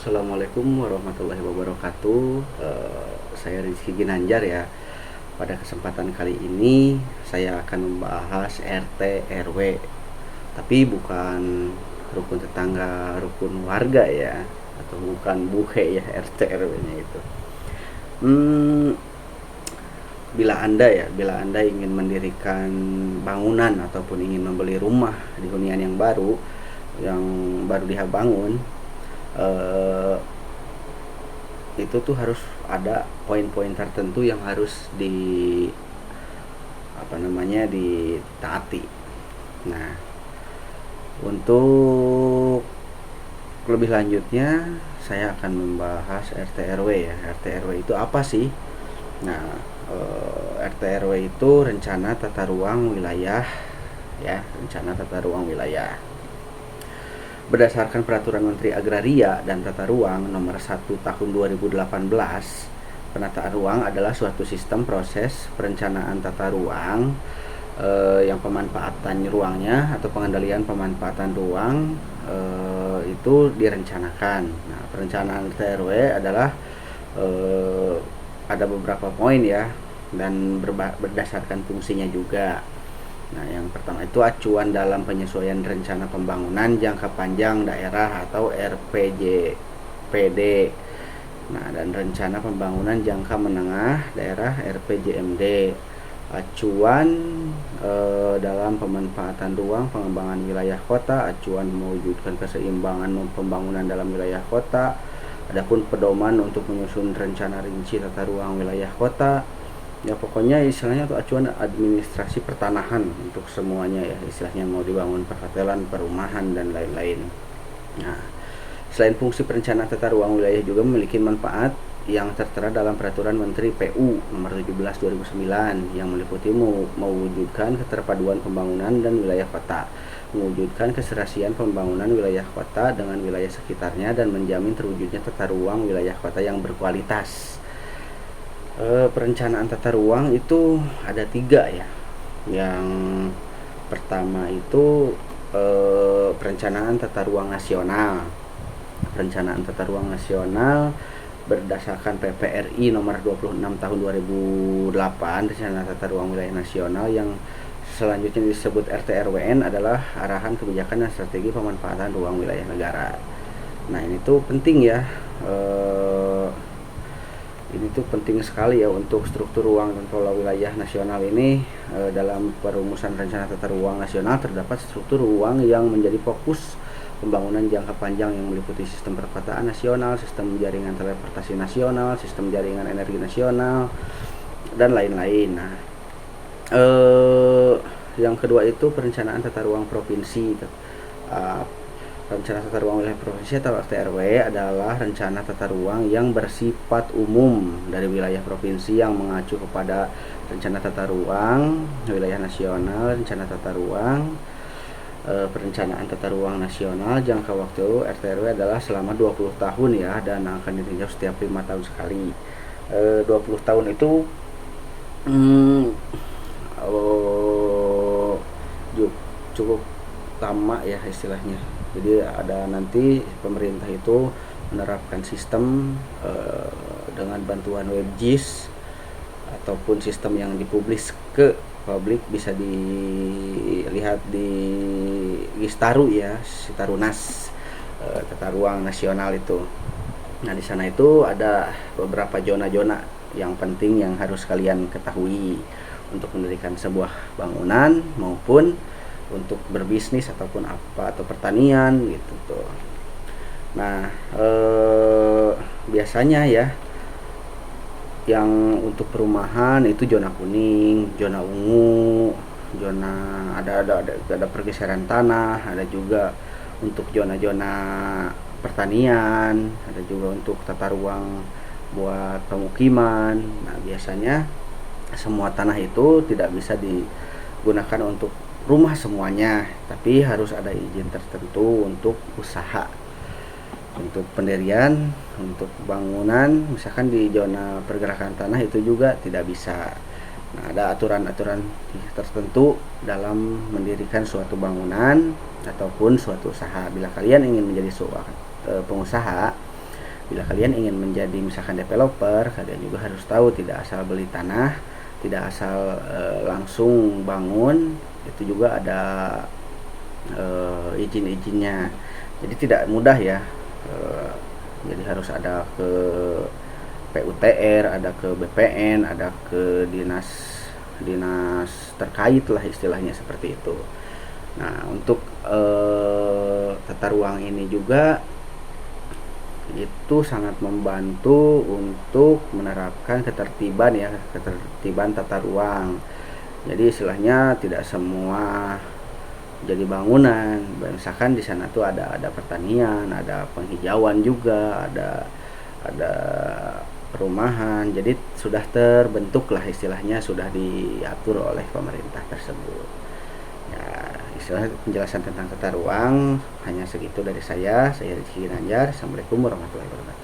Assalamualaikum warahmatullahi wabarakatuh. Saya Rizky Ginanjar ya. Pada kesempatan kali ini saya akan membahas RT RW, tapi bukan rukun tetangga, rukun warga ya, atau bukan buhe ya RT RW-nya itu. Hmm, bila Anda ingin mendirikan bangunan ataupun ingin membeli rumah di hunian yang baru dibangun, eh, itu tuh harus ada poin-poin tertentu yang harus ditaati. Nah, untuk lebih lanjutnya saya akan membahas RT RW ya. RT RW itu apa sih? Nah, RT RW itu rencana tata ruang wilayah ya, rencana tata ruang wilayah. Berdasarkan Peraturan Menteri Agraria dan Tata Ruang Nomor 1 Tahun 2018, penataan ruang adalah suatu sistem proses perencanaan tata ruang yang pemanfaatan ruangnya atau pengendalian pemanfaatan ruang itu direncanakan. Nah, perencanaan RT RW adalah ada beberapa poin ya, dan berdasarkan fungsinya juga. Nah, yang pertama itu acuan dalam penyesuaian rencana pembangunan jangka panjang daerah atau RPJPD. Nah, dan rencana pembangunan jangka menengah daerah RPJMD. Acuan dalam pemanfaatan ruang pengembangan wilayah kota, acuan mewujudkan keseimbangan pembangunan dalam wilayah kota. Adapun pedoman untuk menyusun rencana rinci tata ruang wilayah kota. Ya pokoknya istilahnya itu acuan administrasi pertanahan untuk semuanya ya, istilahnya mau dibangun perhotelan, perumahan dan lain-lain. Nah, selain fungsi perencanaan tata ruang wilayah juga memiliki manfaat yang tertera dalam Peraturan Menteri PU Nomor 17 2009 yang meliputi mewujudkan keterpaduan pembangunan dan wilayah kota, mewujudkan keserasian pembangunan wilayah kota dengan wilayah sekitarnya, dan menjamin terwujudnya tata ruang wilayah kota yang berkualitas. Perencanaan tata ruang itu ada 3 ya. Yang pertama itu perencanaan tata ruang nasional. Perencanaan tata ruang nasional berdasarkan PPRI nomor 26 tahun 2008, rencana tata ruang wilayah nasional, yang selanjutnya disebut RT/RWN, adalah arahan kebijakan dan strategi pemanfaatan ruang wilayah negara. Nah, ini tuh penting ya. Ini tuh penting sekali ya untuk struktur ruang dan pola wilayah nasional ini. Dalam perumusan rencana tata ruang nasional terdapat struktur ruang yang menjadi fokus pembangunan jangka panjang yang meliputi sistem perkotaan nasional, sistem jaringan teleportasi nasional, sistem jaringan energi nasional, dan lain-lain. Nah, yang kedua itu perencanaan tata ruang provinsi. Rencana tata ruang wilayah provinsi atau RT/RW adalah rencana tata ruang yang bersifat umum dari wilayah provinsi yang mengacu kepada rencana tata ruang wilayah nasional. Rencana tata ruang perencanaan tata ruang nasional jangka waktu RT/RW adalah selama 20 tahun ya, dan akan ditinjau setiap 5 tahun sekali. 20 tahun itu cukup lama ya istilahnya. Jadi ada nanti pemerintah itu menerapkan sistem dengan bantuan WebGIS ataupun sistem yang dipublis ke publik, bisa dilihat di Gistaru ya, Sitarunas, tata ruang nasional itu. Nah, di sana itu ada beberapa zona-zona yang penting yang harus kalian ketahui untuk mendirikan sebuah bangunan maupun untuk berbisnis ataupun atau pertanian gitu tuh. Nah, biasanya ya yang untuk perumahan itu zona kuning, zona ungu, zona ada pergeseran tanah, ada juga untuk zona-zona pertanian, ada juga untuk tata ruang buat pemukiman. Nah, biasanya semua tanah itu tidak bisa digunakan untuk rumah semuanya, tapi harus ada izin tertentu untuk usaha, untuk pendirian, untuk bangunan. Misalkan di zona pergerakan tanah itu juga tidak bisa. Nah, ada aturan-aturan tertentu dalam mendirikan suatu bangunan ataupun suatu usaha. Bila kalian ingin menjadi pengusaha, Bila kalian ingin menjadi misalkan developer, kalian juga harus tahu tidak asal beli tanah, tidak asal langsung bangun, itu juga ada izin-izinnya. Jadi tidak mudah ya. Jadi harus ada ke PUTR, ada ke BPN, ada ke dinas terkait lah istilahnya seperti itu. Nah, untuk tata ruang ini juga itu sangat membantu untuk menerapkan ketertiban ya, ketertiban tata ruang. Jadi istilahnya tidak semua jadi bangunan. Misalkan di sana tuh ada pertanian, ada penghijauan juga, ada perumahan. Jadi sudah terbentuk lah istilahnya, sudah diatur oleh pemerintah tersebut. Ya, istilah penjelasan tentang tata ruang hanya segitu dari saya. Saya Rizky Ginanjar. Assalamualaikum warahmatullahi wabarakatuh.